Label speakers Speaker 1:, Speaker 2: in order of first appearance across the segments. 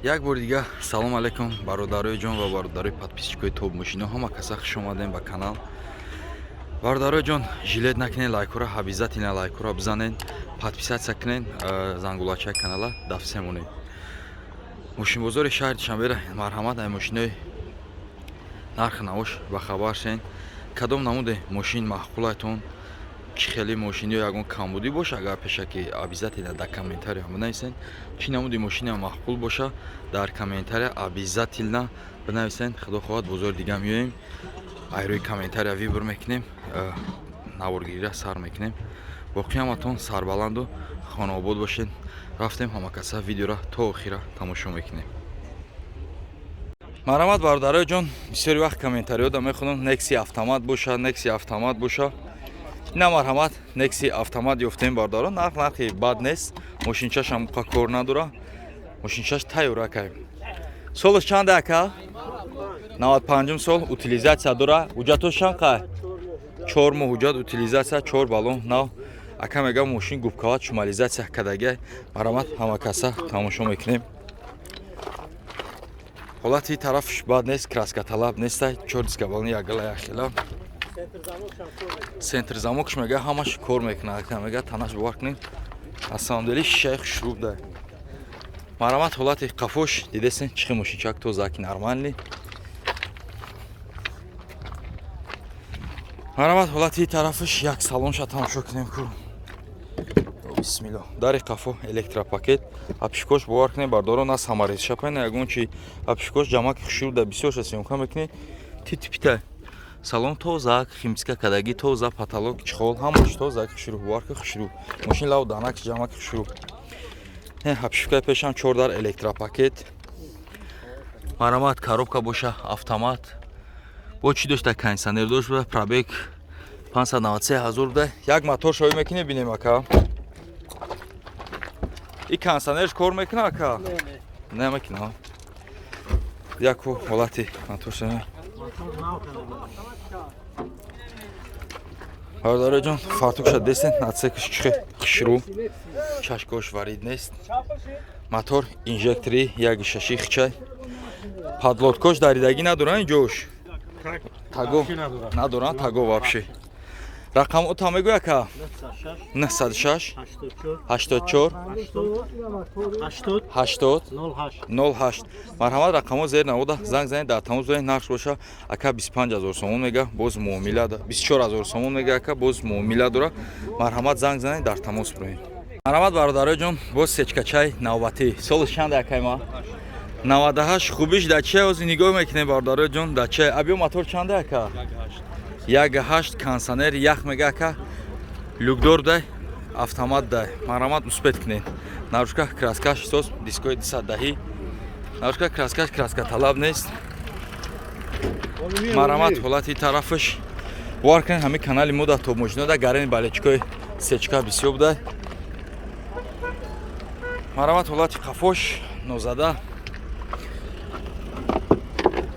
Speaker 1: Як бор дига салом алейкум бародарои ҷон ва бародарои подписчикои Тоб Мошино. Ҳама каса хуш омадем ба канал. Бародарои ҷон, жилет накунед, лайкура обязательно лайкура бизанед, подписатсия кунед, зангулачаи канала дафсе монед. Мошинбозори шаҳри Душанбе марҳамат ай мошинои нархи навош ба хабар шен. Кадом намуди мошин маъқулатон, чӣ хели мошини ягон камбудӣ боша, агар пешаки обязательно дар комментария бинависен. Чӣ намуди мошини маъқул боша, дар комментария обязательно бинависен. Худо хоҳад бозори дига меоем, айрои комментария вибр мекунем, наворгирия сар мекунем. Боқи ҳаматон сарбаланду хонаобод бошед. Рафтем ҳама каса видеора то охира тамошо мекунем. Марҳамат бародарои ҷон, бисёри вақт комментариёда мехонам Nexi автомат боша, Nexi автомат боша. Ина марҳамат, Nexi автомат ёфтем бардаро, нархи бад нест. Мошинчаш ҳам кор надора. Мошинчаш тайёр акай. Солаш чанд ака? 95 сол, утилизация дора. Ҳуҷҷатош чанд қай? 4 моҳ ҳуҷҷат, утилизация 4 баллон нав. Ака мегам мошин губкават шумализация кадаги. Марҳамат, ҳама каса тамошо мекунем. Ҳолати тарафш бад нест, краска талаб нестай. 4 диска балони ягала яхела. Центр замокш мега ҳамаш кор мекунад. Ака мега танаш бовар кунед. На самом деле шишаи хушруб дай. Марҳамат, ҳолати қафош дидесен чихи мошинчак то заки нормальни. Марҳамат, ҳолати тарафш як салонша тамошо кунем ку. Бисмилло. Дари қафо электропакет. Апшикош бовар кунед бардоро на самарез шапай на ягон чи апшикош ҷамаки хушруб дай бисёрша сёмка мекунед. Титпитай. Салон тоза, химчистка кадаги тоза, потолок, чехол, ҳамаш тоза, хушруб, варка хушруб. Мошин лав данак ҷамаки хушруб. Обшивкаи пешам 4 дар электропакет. Марҳамат, коробка боша автомат. Бо чӣ дошта кондитсионер дошт буда, пробег 593 000 буда. Як мотор шоӣ мекунед бинем ака. И кондитсионерш кор мекуна ака? Не мекуна. Яку ҳолати мотор шоӣ. Бародарои ҷон, фартукша десен, отсекаш чихи хушруб. Чашкош варид нест. Мотор инжектори 1.6 хичай. Подлодкош даридаги надоран инҷош? Таго надоран, таго вообще. Рақамо та мегӯй ака? 96 84 80 08. Марҳамат, рақамо зер навода занг занед, дар тамос доед, нарх боша ака 25 000 сомон мега, боз муомила дора. 24 000 сомон мега ака, боз муомила дора. Марҳамат, занг занед, дар тамос бироед. Марҳамат бародарои ҷон, боз сечкачаи навбатӣ. Солаш чанд ака ма? 98 хубиш дача ози нигоҳ мекунем бародарои ҷон, дача. Абё мотор чанд ака? 1.8 кондитсионер ях мега ака. Люкдор дай, автомат дай. Марҳамат, успет кунед. Нарушка краскаш сос, дискои 210. Нарушка краскаш краска талаб нест. Марҳамат, ҳолати тарафш бовар кунед ҳами канали мо дар Тоб Мошино да гарени балечкои сечка бисёр дай. Марҳамат, ҳолати қафош нозада.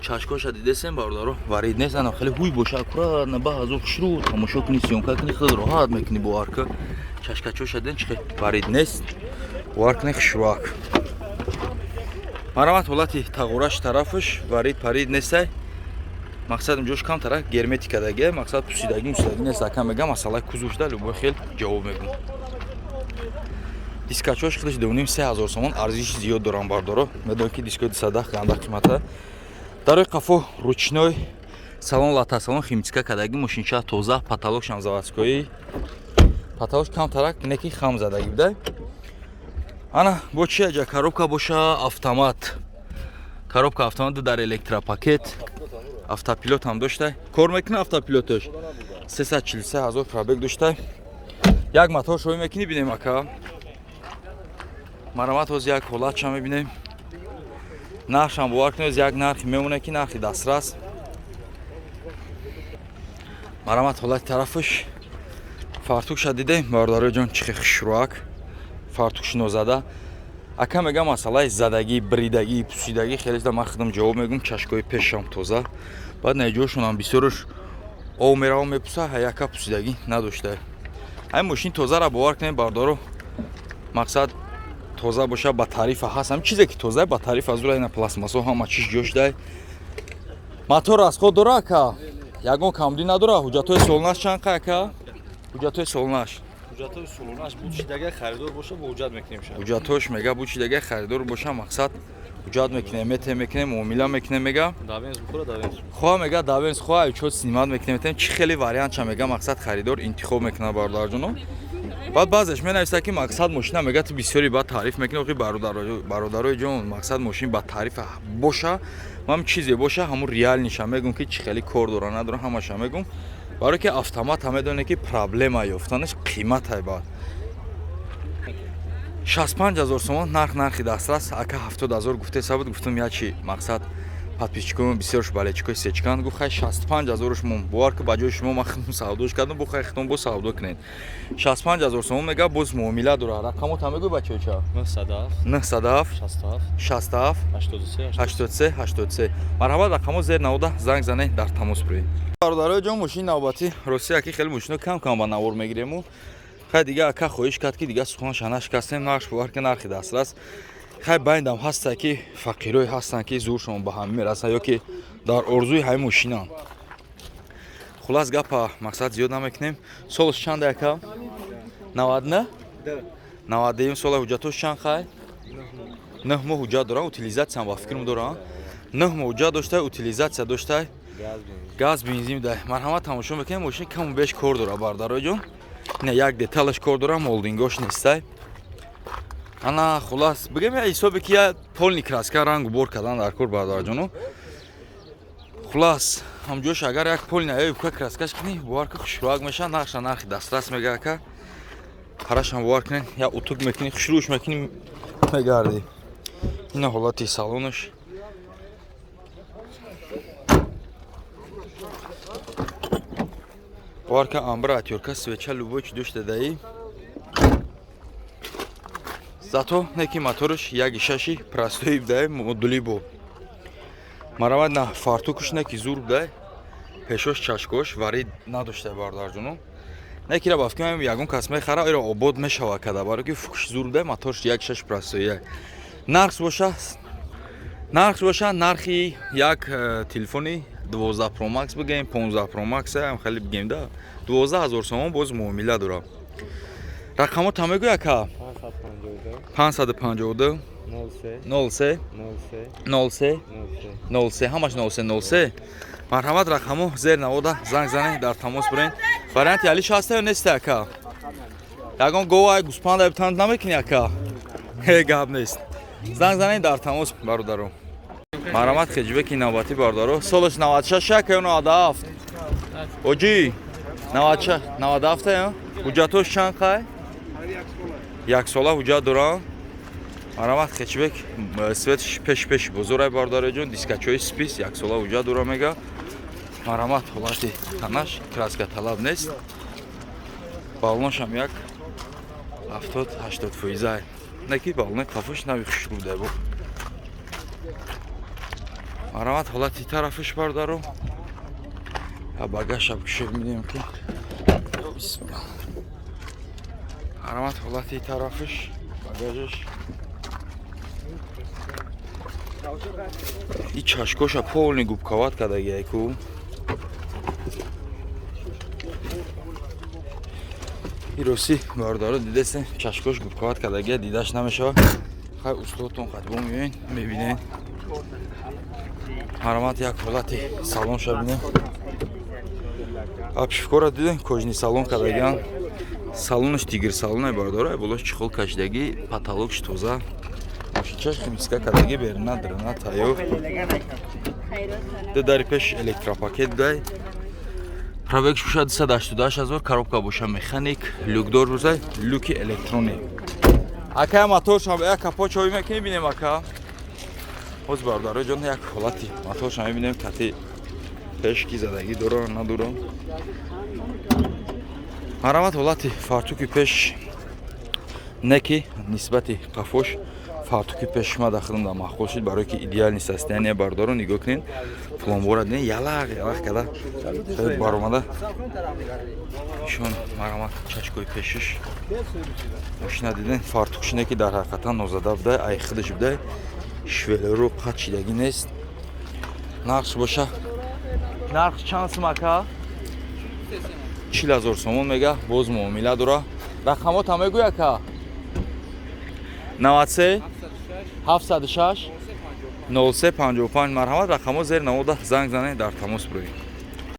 Speaker 1: Чашкоша дидесен бародаро варид нест, ана хеле ҳуй боша аккуратно ба азо хушруб тамошо кунӣ, сёмка кунӣ, хеле роҳат мекунӣ боварка. Чашкачоша диден чихи варид нест, бовар кунӣ хушрубак. Марҳамат, ҳолати тағораш тарафш варид парид нестай. Мақсад инҷош камтара герметика даги, мақсад пусидаги мусидаги нест. Ака мега масъалаи кузовшда любой хел ҷавоб мегӯм. Дискачош хелеш 2.5 000 сомон арзиши зиёд дорам бардаро. Медонед ки дискои 210 ганда қимата. Дарои қафо ручной, салон латасалон химчистка кадаги, мошинча тоза, потолок шамзаватскои. Потолок камтарак неки хам задаги буда. Ана бо чи аҷа коробка боша автомат. Коробка автомат дар электропакет. Автопилот ҳам доштай. Кор мекуна автопилотош? 343 000 пробег доштай. Як мотор шоӣ мекунӣ бинем ака. Марҳамат, ҳозир як ҳолатша мебинем. Нархшам бовар кунед, як нархи мемоне ки нархи дастрас. Марҳамат, ҳолати тарафш фартукша дидем бародарои ҷон, чихи хушрубак. Фартукши нозада. Ака мега масъалаи задаги, бридаги, пусидаги хеледа ман худам ҷавоб мегӯм. Чашкои пешам тоза. Баъд наиҷошонам бисёрш ов мерава мепуса, ҳаяка пусидаги надоштай. Ҳамин мошин тозара бовар кунем бардаро. Мақсад тоза боша ба тарифа ҳаст. ҳам чизе ки тоза ба тарифа зура ина пластмассо ҳама чиш ҷош дай. Мотор расход дора ака? Ягон камдӣ надора? Ҳуҷҷатҳои солнаш чанд ка ака? Ҳуҷҷатҳои солнаш.
Speaker 2: ҳуҷҷатҳои солонаш буд чидаги харидор боша бо ҳуҷҷат мекунем ша.
Speaker 1: Ҳуҷҷатҳош мега буд чидаги харидор боша мақсад ҳуҷҷат мекунем, метем мекунем, муомила мекунем мега.
Speaker 2: Давенс бухура давенс.
Speaker 1: Хоҳ мега давенс хоҳ учёт снимат мекунем, метем чи хеле вариант ча мега мақсад харидор интихоб мекунад бародарҷоно. Баъд баъзеш менависа ки мақсад мошина мега ту бисёри бад таъриф мекунӣ. Оқи бародарои ҷон мақсад мошин ба таърифа боша, ҳам чизе боша ҳамун реал ниша мегум ки чи хеле кор дора надора ҳамаша мегум. Барои ки автомат ҳама медонем ки проблема ёфтанаш қиматай бад. 65000 сомон нархи дастрас ака 70000 гуфте сабуд гуфтум я чи мақсад подписчикои бисёрш балечикои сечкан гуфт хай 65000 шумо бовар ки ба ҷои шумо ман худам савдош кардам бо хай хитон бо савдо кунед. 65000 сомон мега боз муомила дора. Рақамот ҳам мегӯй бачаоча 907 67 83 83. марҳамат, рақамот зер навода занг занед дар тамос буред. бародарои ҷон мошини навбатӣ ростия ки хеле мошино кам ба навор мегирему. хай дига ака хоҳиш кард ки дига суханаш анашкастем нақш бовар ки нархи дастрас. хай байндам ҳаста ки фақирое ҳастанд ки зуршон ба ҳам мерасад ё ки дар орзуи ҳамин мошинан. хулас гапа мақсад зиёд намекунем. солаш чанд ака? 90 92 сола. ҳуҷҷатош чанд хай? 9 моҳ ҳуҷҷат дорам, утилизатсияам ба фикрам дорам. 9 моҳ ҳуҷҷат доштай, утилизатсия доштай. газ бензин дай. марҳамат тамошо мекунем мошин каму беш кор дора бародарои ҷон. не як деталаш кор дора, молдингош нестай. ана хулас бигем я ҳисобе ки я полни краска рангу бор кардан дар кор бародарҷоно. хулас ҳамҷош агар як полни аюбка краскаш кунӣ бовар ки хушрӯяк меша, нақша нархи дастрас мега ака. ҳарашам бовар кунед я утук мекунӣ, хушрӯш мекунӣ мегарди. ина ҳолати салонаш. бовар ки амбра атёрка свеча любой чи дошта даи. зато неки моторш 1.6 простои бдай модули бо. марҳамат на фартукуш неки зур бдай. пешош чашкош варид надоштай бародарҷоно. некира ба фикр меем ягон кас мехара иро обод мешава када барои ки фукуш зур бдай моторш 1.6 простои. нарх боша нархи як телефони 12 Pro Max бигем 15 Pro Max ҳам хеле бигем да 12000 сомон боз муомила дора. рақамот ҳам мегӯй ака? 552 03 03 03 ҳамаш 03 марҳамат, рақамо зер навода занг занед дар тамос бурен. варианти алиш ҳаста ё неста ака? ягон гова гуспанда битанд намекунӣ ака? гап нест. занг занед дар тамос бародаро. марҳамат, хеҷбеки навбатӣ бародаро. солаш 96 ака ё 97? оҷи 97 ё? ҳуҷҷатош чанд хай? як сола ҳуҷҷат дорам. марҳамат, хеҷбек светш пеши бозорай бародарои ҷон, дискачои спис як сола ҳуҷҷат дора мега. марҳамат, ҳолати танаш краска талаб нест. балонашам як 70-80%. неки балони қафош нави хушрӯ дай бо. марҳамат, ҳолати тарафаш бародаро. багажам кушеб медем ки. марҳамат, ҳолати тарафаш багажаш. и чашкоша полни губковат кадагиайку. и рости бародаро дидесте чашкош губковат кадагия дидаш намешава. хай устодтон қадбо мебинед мебинед. марҳамат, як ҳолати салонша бинем. абшифкора дидем кожни салон кадагиан. салонаш тигр салонай бародаро, болош чихол кашидаги, потолокш тоза. машинчаш химиска кадаги берна драна тайёр. дари пеш электропакет дай. пробег шуша 288000, коробка боша механик, люкдор бузай, люки электроник. ака моторшам як капочои мекунӣ бинем ака. боз бародаро ҷон як ҳолати моторшам мебинем кати пешки задагӣ дора надора. марҳамат, ҳолати фартуки пеш неки нисбати қафош фартуки пешима дахилам да махкул шуд барое ки идеальни состояние бардоро нигоҳ кунед пломбора диден ялақ када хеле баромада ишон марамат чачкои пешиш машина диден фартукшине ки дар ҳақиқатан нозада будай айхидаш будай швелеру қат чидагӣ нест нақш боша нарх чанд сум ака 40 000 сомон мега боз муомила дора рақамота мегӯй ака 93 706 0355 марҳамат рақамо зер намода занг занед дар тамос бироед